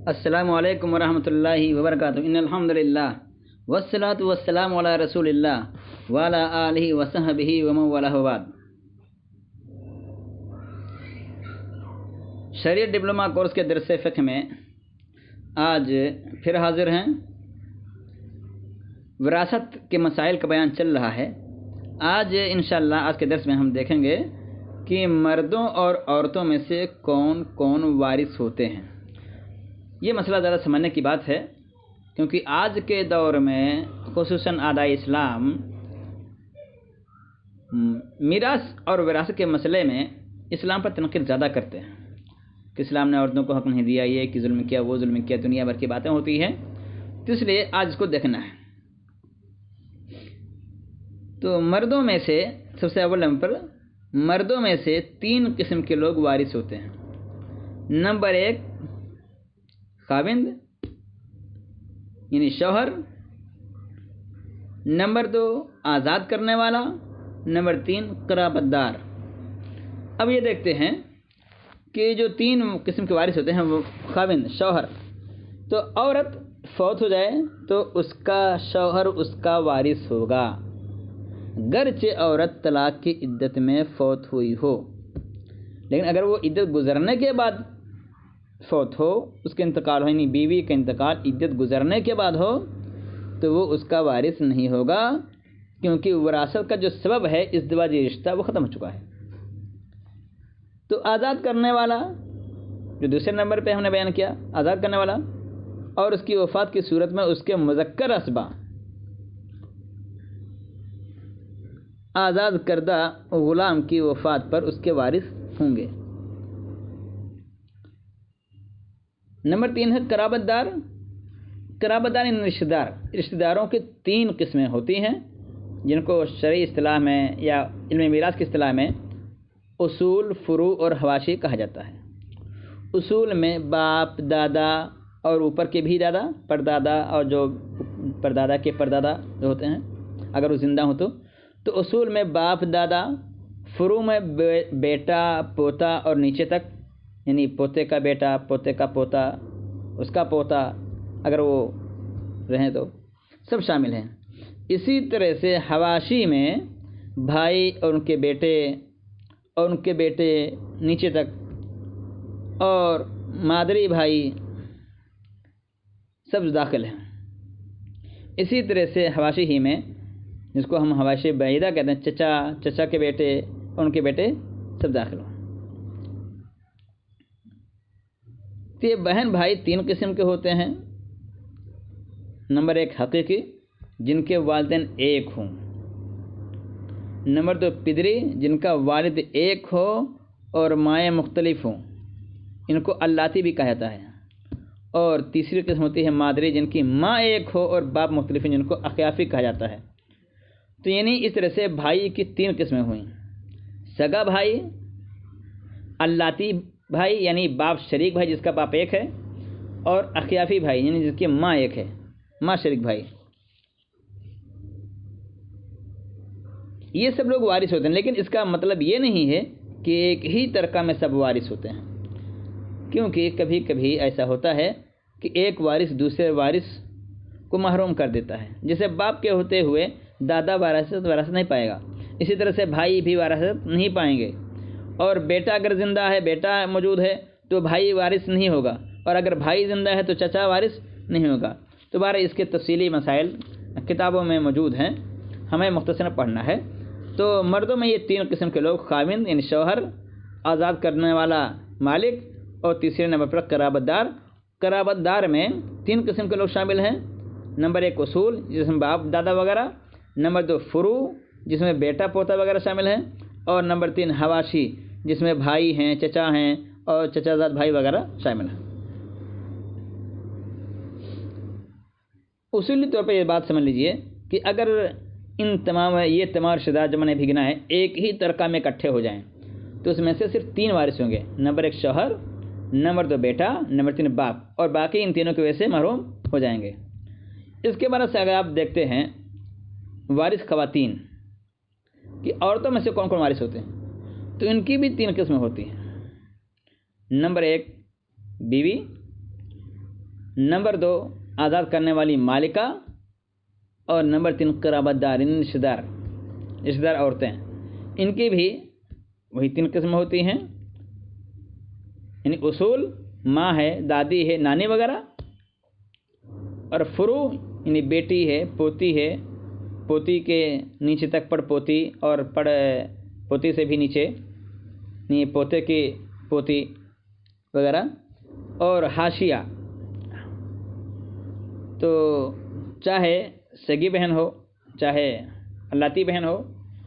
السلام علیکم ورحمۃ اللہ وبرکاتہ ان الحمد للہ والصلاۃ والسلام علی رسول اللہ وعلی آلہ وصحبہ ومن والہ بعد۔ شریعت ڈپلومہ کورس کے درس فقہ میں آج پھر حاضر ہیں۔ وراثت کے مسائل کا بیان چل رہا ہے۔ آج انشاءاللہ آج کے درس میں ہم دیکھیں گے کہ مردوں اور عورتوں میں سے کون کون وارث ہوتے ہیں۔ یہ مسئلہ زیادہ سمجھنے کی بات ہے، کیونکہ آج کے دور میں خصوصاً اعدائے اسلام میراث اور وراثت کے مسئلے میں اسلام پر تنقید زیادہ کرتے ہیں کہ اسلام نے عورتوں کو حق نہیں دیا، یہ کہ ظلم کیا، وہ ظلم کیا، دنیا بھر کی باتیں ہوتی ہیں، تو اس لیے آج اس کو دیکھنا ہے۔ تو مردوں میں سے سب سے اول نمبر پر مردوں میں سے 3 قسم کے لوگ وارث ہوتے ہیں۔ نمبر 1 خاوند یعنی شوہر، نمبر 2 آزاد کرنے والا، نمبر 3 قرابت دار۔ اب یہ دیکھتے ہیں کہ جو 3 قسم کے وارث ہوتے ہیں وہ خاوند شوہر، تو عورت فوت ہو جائے تو اس کا شوہر اس کا وارث ہوگا، گرچہ عورت طلاق کی عدت میں فوت ہوئی ہو، لیکن اگر وہ عدت گزرنے کے بعد فوت ہو، اس کے انتقال ہو، یعنی بیوی کا انتقال عدت گزرنے کے بعد ہو، تو وہ اس کا وارث نہیں ہوگا، کیونکہ وراثت کا جو سبب ہے ازدواجی رشتہ وہ ختم ہو چکا ہے۔ تو آزاد کرنے والا جو دوسرے نمبر پہ ہم نے بیان کیا، آزاد کرنے والا، اور اس کی وفات کی صورت میں اس کے مذکر اسبا آزاد کردہ غلام کی وفات پر اس کے وارث ہوں گے۔ نمبر 3 ہے قرابت دار۔ قرابت دار یعنی رشتہ داروں کی 3 قسمیں ہوتی ہیں، جن کو شرعی اصطلاح میں یا علم میراث کی اصطلاح میں اصول، فروع اور حواشی کہا جاتا ہے۔ اصول میں باپ، دادا اور اوپر کے بھی دادا، پردادا اور جو پردادا کے پردادا جو ہوتے ہیں اگر وہ زندہ ہوں تو اصول میں باپ، دادا، فروع میں بیٹا، پوتا اور نیچے تک، یعنی پوتے کا بیٹا، پوتے کا پوتا، اس کا پوتا اگر وہ رہیں تو سب شامل ہیں۔ اسی طرح سے حواشی میں بھائی اور ان کے بیٹے اور ان کے بیٹے نیچے تک، اور مادری بھائی سب داخل ہیں۔ اسی طرح سے حواشی ہی میں جس کو ہم حواشی بعیدہ کہتے ہیں، چچا کے بیٹے اور ان کے بیٹے سب داخل ہوں۔ تو یہ بہن بھائی 3 قسم کے ہوتے ہیں۔ نمبر 1 حقیقی، جن کے والدین ایک ہوں۔ نمبر 2 پدری، جن کا والد ایک ہو اور مائیں مختلف ہوں، ان کو اللاتی بھی کہا جاتا ہے۔ اور تیسری قسم ہوتی ہے مادری، جن کی ماں ایک ہو اور باپ مختلف ہیں، جن کو اخیافی کہا جاتا ہے۔ تو یعنی اس طرح سے بھائی کی 3 قسمیں ہوئیں: سگا بھائی، اللاتی بھائی یعنی باپ شریک بھائی جس کا باپ ایک ہے، اور اخیافی بھائی یعنی جس کی ماں ایک ہے، ماں شریک بھائی۔ یہ سب لوگ وارث ہوتے ہیں، لیکن اس کا مطلب یہ نہیں ہے کہ ایک ہی ترکہ میں سب وارث ہوتے ہیں، کیونکہ کبھی کبھی ایسا ہوتا ہے کہ ایک وارث دوسرے وارث کو محروم کر دیتا ہے۔ جیسے باپ کے ہوتے ہوئے دادا وراثت نہیں پائے گا، اسی طرح سے بھائی بھی وراثت نہیں پائیں گے، اور بیٹا اگر زندہ ہے، بیٹا موجود ہے تو بھائی وارث نہیں ہوگا، اور اگر بھائی زندہ ہے تو چچا وارث نہیں ہوگا۔ تو بہرحال اس کے تفصیلی مسائل کتابوں میں موجود ہیں، ہمیں مختصراً پڑھنا ہے۔ تو مردوں میں یہ 3 قسم کے لوگ: خاوند یعنی شوہر، آزاد کرنے والا مالک، اور تیسرے نمبر پر قرابت دار۔ قرابت دار میں 3 قسم کے لوگ شامل ہیں۔ نمبر 1 اصول، جس میں باپ دادا وغیرہ، نمبر 2 فروع، جس میں بیٹا پوتا وغیرہ شامل ہیں، اور نمبر 3 حواشی، جس میں بھائی ہیں، چچا ہیں اور چچا زاد بھائی وغیرہ شامل ہیں۔ اصولی طور پر یہ بات سمجھ لیجئے کہ اگر یہ تمام رشتہ دار جو میں نے بھی گنا ہے ایک ہی ترکہ میں اکٹھے ہو جائیں تو اس میں سے صرف 3 وارث ہوں گے۔ نمبر 1 شوہر، نمبر 2 بیٹا، نمبر 3 باپ، اور باقی ان تینوں کی وجہ سے محروم ہو جائیں گے۔ اس کے بعد سے اگر آپ دیکھتے ہیں وارث خواتین کہ عورتوں میں سے کون کون وارث ہوتے ہیں، تو ان کی بھی 3 قسمیں ہوتی ہیں۔ نمبر 1 بیوی، نمبر 2 آزاد کرنے والی مالکہ، اور نمبر 3 قرابت دار رشتہ دار عورتیں، ان کی بھی وہی 3 قسم ہوتی ہیں، یعنی اصول ماں ہے، دادی ہے، نانی وغیرہ، اور فروع یعنی بیٹی ہے، پوتی ہے، پوتی کے نیچے تک پڑ پوتی، اور پڑ پوتی سے بھی نیچے یعنی پوتے کی پوتی وغیرہ، اور حاشیہ، تو چاہے سگی بہن ہو، چاہے لاتی بہن ہو،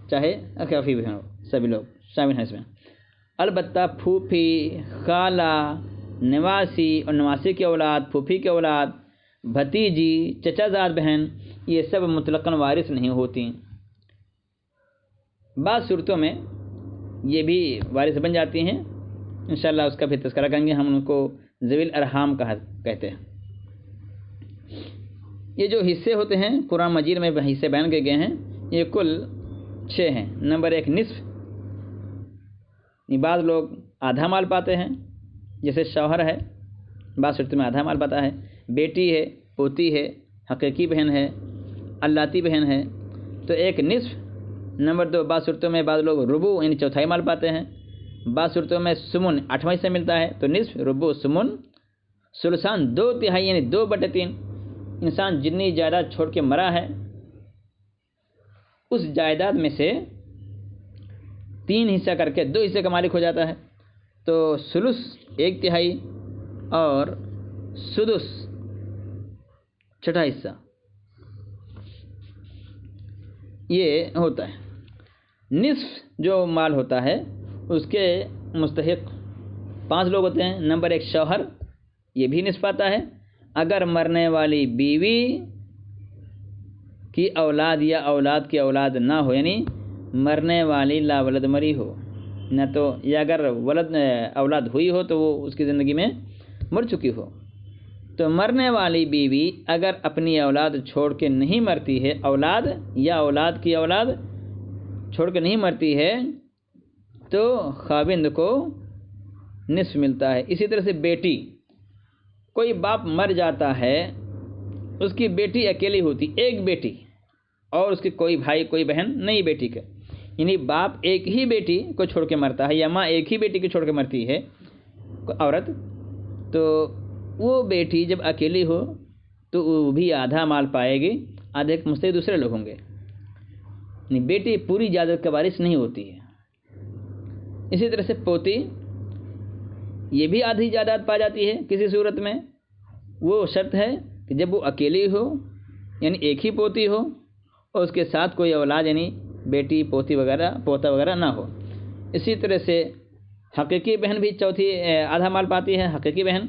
چاہے اخوافی بہن ہو، سبھی لوگ شامل ہیں اس میں۔ البتہ پھوپھی، خالہ، نواسی اور نواسی کی اولاد، پھوپھی کی اولاد، بھتیجی، چچا زاد بہن، یہ سب مطلقاً وارث نہیں ہوتی۔ بعض صورتوں میں یہ بھی وارث بن جاتی ہیں، انشاءاللہ اس کا بھی تذکرہ کریں گے، ہم ان کو ذوی الارحام کہتے ہیں۔ یہ جو حصے ہوتے ہیں قرآن مجید میں حصے بیان کیے گئے ہیں، یہ کل 6 ہیں۔ نمبر 1 نصف، بعض لوگ آدھا مال پاتے ہیں، جیسے شوہر ہے بعض صورتوں میں آدھا مال پاتا ہے، بیٹی ہے، پوتی ہے، حقیقی بہن ہے، اللاتی بہن ہے، تو 1 نصف۔ نمبر 2 بعض صورتوں میں بعض لوگ ربع یعنی چوتھائی مال پاتے ہیں، بعض صورتوں میں سمن 8واں حصہ ملتا ہے، تو نصف، ربع، سمن، ثلثان 2/3 یعنی 2/3۔ انسان جتنی جائیداد چھوڑ کے مرا ہے اس جائیداد میں سے 3 حصہ کر کے 2 حصے کا مالک ہو جاتا ہے، تو ثلث 1/3 اور سدس 1/6 حصہ یہ ہوتا ہے۔ نصف جو مال ہوتا ہے اس کے مستحق 5 لوگ ہوتے ہیں۔ نمبر 1 شوہر، یہ بھی نصف پاتا ہے اگر مرنے والی بیوی کی اولاد یا اولاد کی اولاد نہ ہو، یعنی مرنے والی لا ولد مری ہو، نہ تو یا اگر اولاد ہوئی ہو تو وہ اس کی زندگی میں مر چکی ہو، تو مرنے والی بیوی اگر اپنی اولاد چھوڑ کے نہیں مرتی ہے، اولاد یا اولاد کی اولاد چھوڑ کے نہیں مرتی ہے، تو خاوند کو نصف ملتا ہے۔ اسی طرح سے بیٹی، کوئی باپ مر جاتا ہے، اس کی بیٹی اکیلی ہوتی، ایک بیٹی، اور اس کی کوئی بھائی کوئی بہن نہیں بیٹی کا، یعنی باپ ایک ہی بیٹی کو چھوڑ کے مرتا ہے یا ماں ایک ہی بیٹی کو چھوڑ کے مرتی ہے عورت، تو وہ بیٹی جب اکیلی ہو تو وہ بھی آدھا مال پائے گی، آدھے کے مستحق دوسرے لوگ ہوں گے، یعنی بیٹی پوری جائیداد کا وارث نہیں ہوتی ہے۔ اسی طرح سے پوتی، یہ بھی آدھی جائیداد پا جاتی ہے کسی صورت میں، وہ شرط ہے کہ جب وہ اکیلی ہو، یعنی ایک ہی پوتی ہو اور اس کے ساتھ کوئی اولاد یعنی بیٹی پوتی وغیرہ پوتا وغیرہ نہ ہو۔ اسی طرح سے حقیقی بہن بھی آدھا مال پاتی ہے، حقیقی بہن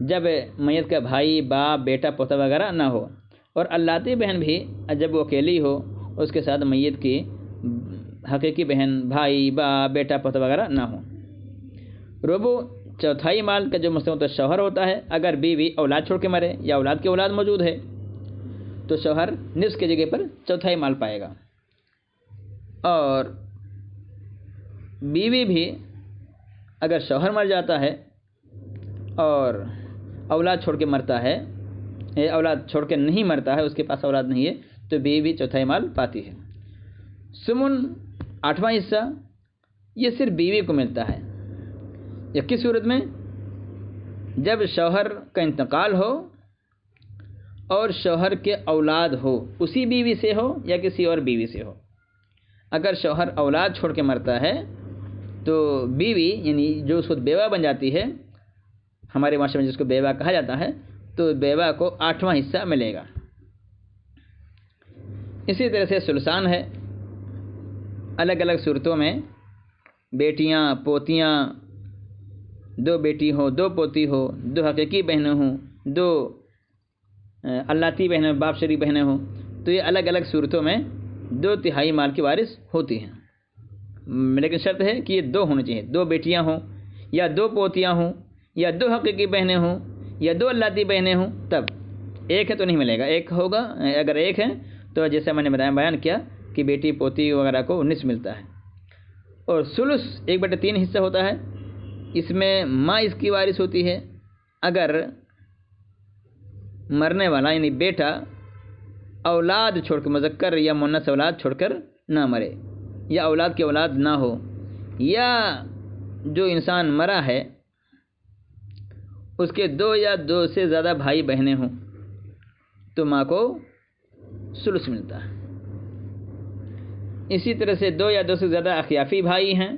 جب میت کا بھائی باپ بیٹا پوتا وغیرہ نہ ہو، اور اللاتی بہن بھی جب وہ اکیلی ہو اس کے ساتھ میت کی حقیقی بہن بھائی باپ بیٹا پوتا وغیرہ نہ ہو۔ ربع چوتھائی مال کا جو مستحق شوہر ہوتا ہے، اگر بیوی اولاد چھوڑ کے مرے یا اولاد کی اولاد موجود ہے تو شوہر نصف کی جگہ پر چوتھائی مال پائے گا، اور بیوی بھی اگر شوہر مر جاتا ہے اور اولاد چھوڑ کے مرتا ہے، اولاد چھوڑ کے نہیں مرتا ہے، اس کے پاس اولاد نہیں ہے، تو بیوی چوتھائی مال پاتی ہے۔ سمن 8واں حصہ یہ صرف بیوی کو ملتا ہے، یا کس صورت میں؟ جب شوہر کا انتقال ہو اور شوہر کے اولاد ہو، اسی بیوی سے ہو یا کسی اور بیوی سے ہو۔ اگر شوہر اولاد چھوڑ کے مرتا ہے تو بیوی یعنی جو اس وقت بیوہ بن جاتی ہے، ہمارے معاشرے میں جس کو بیوہ کہا جاتا ہے، تو بیوہ کو 8واں حصہ ملے گا۔ اسی طرح سے ثلثان ہے، الگ الگ صورتوں میں بیٹیاں پوتیاں، 2 بیٹی ہو 2 پوتی ہو، 2 حقیقی بہنیں ہوں، 2 اللاتی بہنیں باپ شریک بہنیں ہوں، تو یہ الگ الگ صورتوں میں 2/3 مال کی وارث ہوتی ہیں، لیکن شرط ہے کہ یہ 2 ہونے چاہیے، 2 بیٹیاں ہوں یا 2 پوتیاں ہوں یا 2 حقیقی بہنیں ہوں یا 2 اللاتی بہنیں ہوں، تب ایک ہے تو نہیں ملے گا، ایک ہوگا، اگر ایک ہے تو جیسے میں نے بیان کیا کہ بیٹی پوتی وغیرہ کو نصف ملتا ہے۔ اور ثلث 1/3 حصہ ہوتا ہے، اس میں ماں اس کی وارث ہوتی ہے اگر مرنے والا یعنی بیٹا اولاد چھوڑ کر، مذکر یا مؤنث اولاد چھوڑ کر نہ مرے، یا اولاد کی اولاد نہ ہو، یا جو انسان مرا ہے اس کے 2 یا 2 سے زیادہ بھائی بہنیں ہوں تو ماں کو ثلث ملتا ہے۔ اسی طرح سے 2 یا 2 سے زیادہ اخیافی بھائی ہیں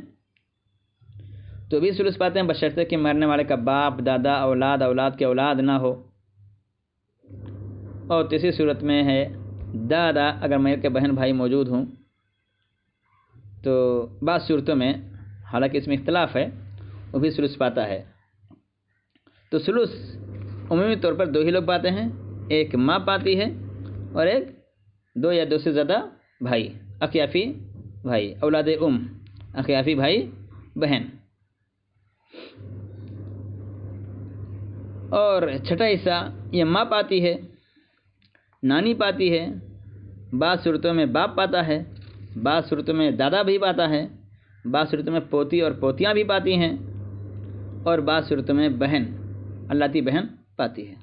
تو بھی ثلث پاتے ہیں، بشرطے کہ مرنے والے کا باپ، دادا، اولاد، اولاد کے اولاد نہ ہو۔ اور تیسری صورت میں ہے دادا، اگر میت کے بہن بھائی موجود ہوں تو بعض صورتوں میں، حالانکہ اس میں اختلاف ہے، وہ بھی ثلث پاتا ہے۔ تو ثلث عمومی طور پر 2 ہی لوگ پاتے ہیں، ایک ماں پاتی ہے اور ایک 2 یا 2 سے زیادہ بھائی، اخیافی بھائی، اولاد اخیافی بھائی بہن۔ اور چھٹا حصہ یہ ماں پاتی ہے، نانی پاتی ہے، بعض صورتوں میں باپ پاتا ہے، بعض صورتوں میں دادا بھی پاتا ہے، بعض صورتوں میں پوتی اور پوتیاں بھی پاتی ہیں، اور بعض صورتوں میں بہن، الاتی بہن پاتی ہے۔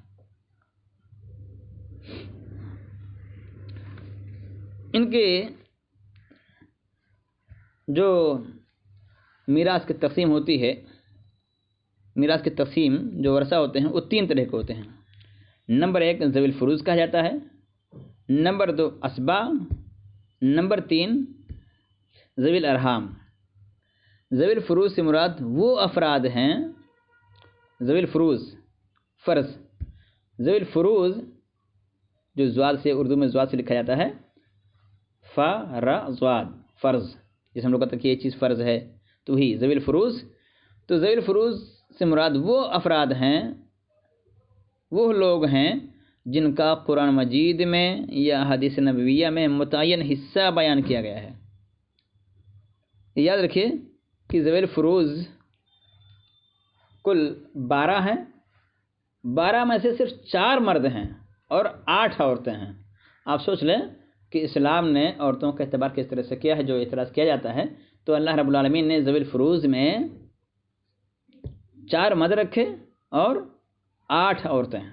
ان کے جو میراث کی تقسیم ہوتی ہے، میراث کی تقسیم جو ورثہ ہوتے ہیں وہ 3 طرح کے ہوتے ہیں۔ نمبر 1 ذوی الفروض کہا جاتا ہے، نمبر 2 اسبا، نمبر 3 ذوی الارحام۔ ذوی الفروض سے مراد وہ افراد ہیں، ذوی الفروض فرض، ذوی الفروض جو زوال سے، اردو میں زوال سے لکھا جاتا ہے، فرض، فرض، جس ہم لوگ کہتے ہیں کہ یہ چیز فرض ہے تو ہی ذوی الفروض۔ تو ذوی الفروض سے مراد وہ افراد ہیں، وہ لوگ ہیں جن کا قرآن مجید میں یا حدیث نبویہ میں متعین حصہ بیان کیا گیا ہے۔ یاد رکھیے کہ ذوی الفروض کل 12 ہیں، 12 میں سے صرف 4 مرد ہیں اور 8 عورتیں ہیں۔ آپ سوچ لیں کہ اسلام نے عورتوں کا اعتبار کس طرح سے کیا ہے، جو اعتراض کیا جاتا ہے تو اللہ رب العالمین نے ذوی الفروض میں 4 مرد رکھے اور 8 عورتیں ہیں۔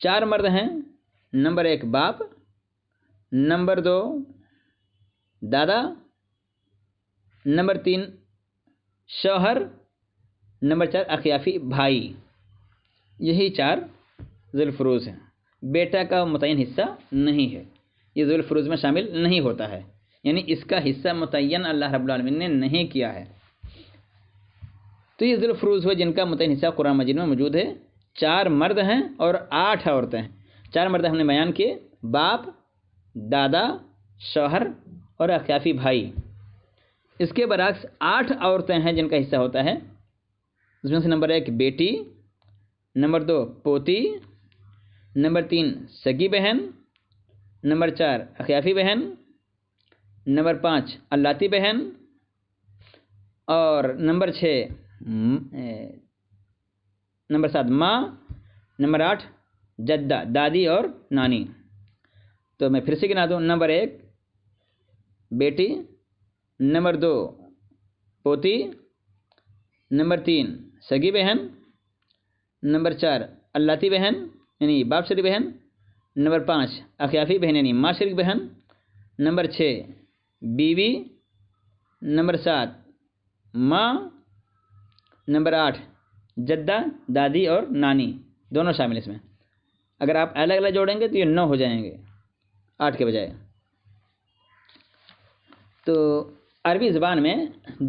4 مرد ہیں، نمبر 1 باپ، نمبر 2 دادا، نمبر 3 شوہر، نمبر 4 اخیافی بھائی۔ یہی 4 ذوی الفروض ہیں۔ بیٹا کا متعین حصہ نہیں ہے، یہ ذوی الفروض میں شامل نہیں ہوتا ہے، یعنی اس کا حصہ متعین اللہ رب العالمین نے نہیں کیا ہے۔ تو یہ ذوی الفروض ہوئے جن کا متعین حصہ قرآن مجید میں موجود ہے۔ 4 مرد ہیں اور 8 عورتیں ہیں۔ 4 مرد ہم نے بیان کیے، باپ، دادا، شوہر اور اخیافی بھائی۔ اس کے برعکس 8 عورتیں ہیں جن کا حصہ ہوتا ہے، اس میں سے نمبر 1 بیٹی، نمبر 2 پوتی، نمبر 3 سگی بہن، نمبر 4 اخیافی بہن، نمبر 5 الاتی بہن، اور نمبر 6 نمبر 7 ماں، نمبر 8 جدہ، دادی اور نانی۔ تو میں پھر سے گنا دوں، نمبر 1 بیٹی، نمبر 2 پوتی، نمبر 3 سگی بہن، نمبر 4 الاتی بہن یعنی باپ شریک بہن، نمبر 5 اخیافی بہن یعنی ماں شریک بہن، نمبر 6 بیوی، نمبر 7 ماں، نمبر 8 جدہ، دادی اور نانی، دونوں شامل اس میں۔ اگر آپ الگ الگ جوڑیں گے تو یہ 9 ہو جائیں گے 8 کے بجائے۔ تو عربی زبان میں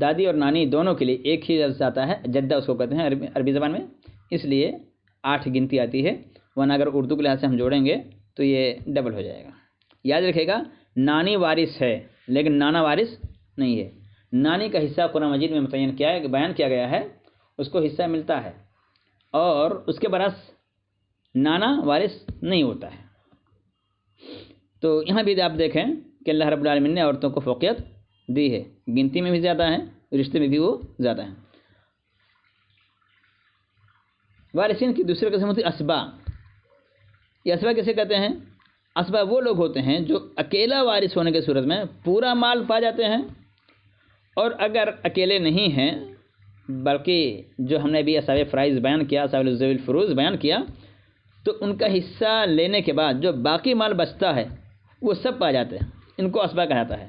دادی اور نانی دونوں کے لیے ایک ہی لفظ آتا ہے، جدہ اس کو کہتے ہیں عربی زبان میں، اس لیے 8 گنتی آتی ہے، ورنہ اگر اردو کے لحاظ سے ہم جوڑیں گے تو یہ ڈبل ہو جائے گا۔ یاد رکھے گا نانی وارث ہے لیکن نانا وارث نہیں ہے۔ نانی کا حصہ قرآن مجید میں متعین کیا ہے، بیان کیا گیا ہے، اس کو حصہ ملتا ہے، اور اس کے برعکس نانا وارث نہیں ہوتا ہے۔ تو یہاں بھی آپ دیکھیں کہ اللہ رب العالمین نے عورتوں کو فوقیت دی ہے، گنتی میں بھی زیادہ ہیں، رشتے میں بھی وہ زیادہ ہیں۔ وارثین کی دوسرے قسم ہوتی ہے اسبا۔ یہ اسبا کیسے کہتے ہیں؟ اسبا وہ لوگ ہوتے ہیں جو اکیلا وارث ہونے کی صورت میں پورا مال پا جاتے ہیں، اور اگر اکیلے نہیں ہیں بلکہ جو ہم نے ابھی اصحاب فرائض بیان کیا، اصحاب ذوی الفروض بیان کیا، تو ان کا حصہ لینے کے بعد جو باقی مال بچتا ہے وہ سب پا جاتے ہیں، ان کو اسبا کہا جاتا ہے۔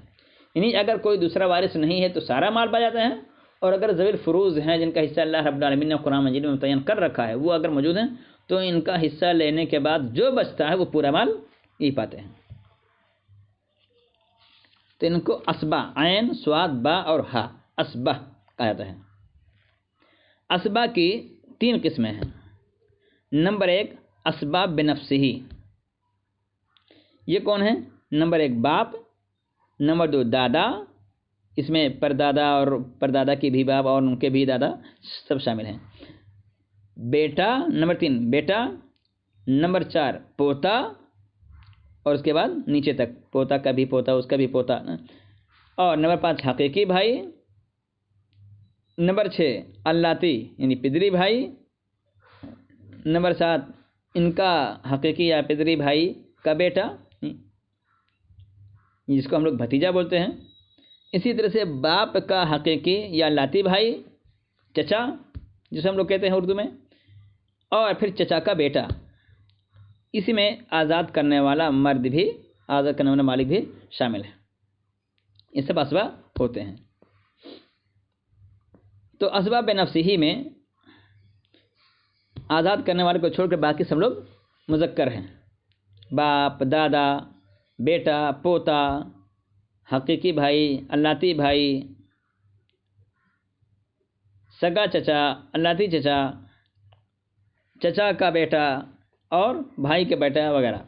یعنی اگر کوئی دوسرا وارث نہیں ہے تو سارا مال پا جاتا ہے، اور اگر ذوی الفروض ہیں جن کا حصہ اللہ رب العالمین نے قرآن مجید میں متعین کر رکھا ہے وہ اگر موجود ہیں تو ان کا حصہ لینے کے بعد جو بچتا ہے وہ پورا مال ہی پاتے ہیں۔ تو ان کو اسبا، عین صاد با اور ہا، اسبا کہا جاتا ہے۔ اسبا کی 3 قسمیں ہیں۔ نمبر 1 اسباب بنفسہ، یہ کون ہے؟ نمبر 1 باپ، نمبر 2 دادا، اس میں پردادا اور پردادا کی بھی باپ اور ان کے بھی دادا سب شامل ہیں۔ بیٹا، نمبر 3 بیٹا، نمبر 4 پوتا، اور اس کے بعد نیچے تک پوتا کا بھی پوتا، اس کا بھی پوتا، اور نمبر 5 حقیقی بھائی، نمبر 6 اللاتی یعنی پدری بھائی، نمبر 7 ان کا حقیقی یا پدری بھائی کا بیٹا جس کو ہم لوگ بھتیجا بولتے ہیں۔ اسی طرح سے باپ کا حقیقی یا لاتی بھائی، چچا جسے ہم لوگ کہتے ہیں اردو میں، اور پھر چچا کا بیٹا، اسی میں آزاد کرنے والا مرد بھی، آزاد کرنے والا مالک بھی شامل ہے۔ یہ سب اسباب ہوتے ہیں۔ تو اسباب نفسی میں آزاد کرنے والے کو چھوڑ کر باقی سب لوگ مذکر ہیں۔ باپ، دادا، بیٹا، پوتا، حقیقی بھائی، اللاتی بھائی، سگا چچا، اللاتی چچا، چچا کا بیٹا اور بھائی کے بیٹا وغیرہ۔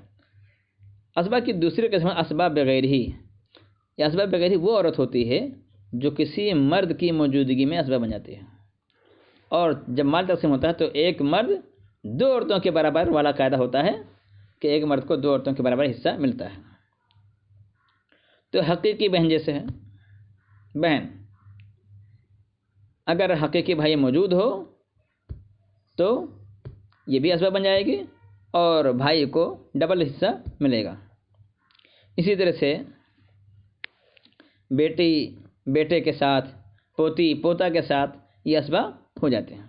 اسباب کی دوسری قسم اسباب بغیر ہی۔ یہ اسباب بغیر ہی وہ عورت ہوتی ہے جو کسی مرد کی موجودگی میں اسباب بن جاتی ہے، اور جب مال تقسیم ہوتا ہے تو ایک مرد 2 عورتوں کے برابر والا قاعدہ ہوتا ہے کہ ایک مرد کو 2 عورتوں کے برابر حصہ ملتا ہے۔ تو حقیقی بہن جیسے ہے، بہن اگر حقیقی بھائی موجود ہو تو یہ بھی اسباب بن جائے گی اور بھائی کو ڈبل حصہ ملے گا۔ اسی طرح سے بیٹی بیٹے کے ساتھ، پوتی پوتا کے ساتھ یہ اسباب ہو جاتے ہیں۔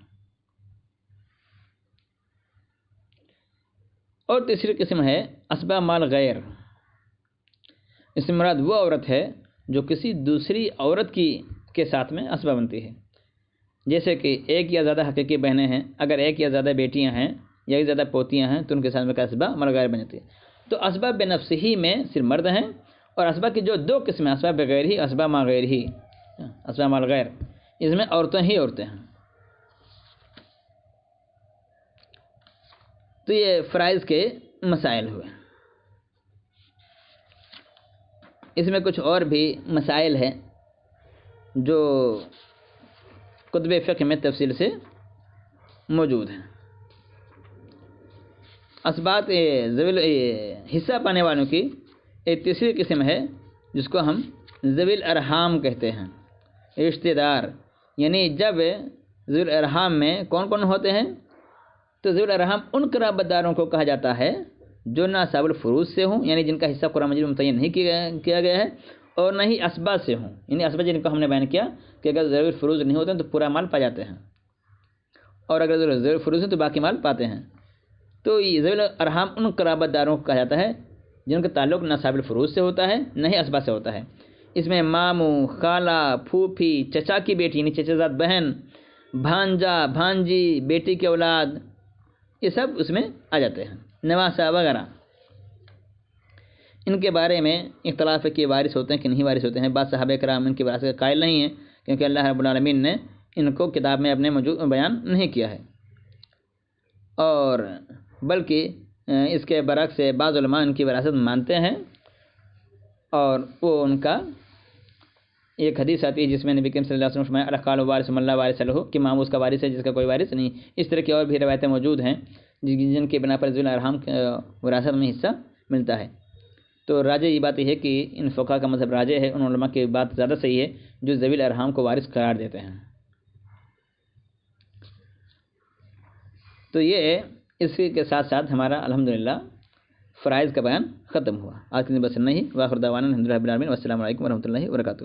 اور تیسری قسم ہے اسباب مال غیر۔ اس میں مراد وہ عورت ہے جو کسی دوسری عورت کے ساتھ میں اسباب بنتی ہے، جیسے کہ ایک یا زیادہ حقیقی بہنیں ہیں، اگر ایک یا زیادہ بیٹیاں ہیں یا زیادہ پوتیاں ہیں تو ان کے ساتھ میں اسباب مال غیر بن جاتی ہے۔ تو اسباب بنفس ہی میں صرف مرد ہیں، اور اسباب کی جو 2 قسمیں اسباب بغیر ہی، اسباب مال غیر ہی، اسباب مال غیر، اس میں عورتیں ہی عورتیں ہیں۔ تو یہ فرائض کے مسائل ہوئے۔ اس میں کچھ اور بھی مسائل ہیں جو کتب فقہ میں تفصیل سے موجود ہیں۔ اسباب حصہ پانے والوں کی ایک تیسری قسم ہے جس کو ہم ذوی الارحام کہتے ہیں، رشتہ دار۔ یعنی جب ذوی الارحام میں کون کون ہوتے ہیں؟ تو ذوی الارحام ان قرابت داروں کو کہا جاتا ہے جو نہ صاحب الفروض سے ہوں، یعنی جن کا حصہ قرآن مجید میں متعین نہیں کیا گیا ہے، اور نہ ہی اسباب سے ہوں، یعنی اسباب جن کو ہم نے بیان کیا کہ اگر ذوی الفروض نہیں ہوتے ہیں تو پورا مال پا جاتے ہیں، اور اگر ذوی الفروض ہیں تو باقی مال پاتے ہیں۔ تو یہ ذوی الارحام ان قرابت داروں کو کہا جاتا ہے جن کا تعلق نہ صاحب الفروض سے ہوتا ہے نہ ہی اسباب سے ہوتا ہے۔ اس میں ماموں، خالہ، پھوپھی، چچا کی بیٹی یعنی چچا زاد بہن، بھانجا، بھانجی، بیٹی کی اولاد، یہ سب اس میں آ جاتے ہیں، نواسہ وغیرہ۔ ان کے بارے میں اختلاف ہے کہ وارث ہوتے ہیں کہ نہیں وارث ہوتے ہیں۔ بعض صحابہ کرام ان کی وراثت کے قائل نہیں ہیں کیونکہ اللہ رب العالمین نے ان کو کتاب میں اپنے موجود بیان نہیں کیا ہے، اور بلکہ اس کے برعکس بعض علماء ان کی وراثت مانتے ہیں، اور وہ ان کا ایک حدیث آتی ہے جس میں نبی کریم صلی اللہ علیہ وسلم فرمایا القال وارث من لا وارث له کہ ماموں اس کا وارث ہے جس کا کوئی وارث نہیں۔ اس طرح کی اور بھی روایتیں موجود ہیں جن کے بنا پر ذوی الارحام وراثت میں حصہ ملتا ہے۔ تو راجح یہ بات یہ ہے کہ ان فقہا کا مذہب راجح ہے، ان علماء کی بات زیادہ صحیح ہے جو ذوی الارحام کو وارث قرار دیتے ہیں۔ تو یہ اس کے ساتھ ساتھ ہمارا الحمدللہ فرائض کا بیان ختم ہوا۔ آج کے دن بس نہیں، واخر دعوانا الحمدللہ رب العالمین، والسلام علیکم ورحمۃ اللہ وبرکاتہ۔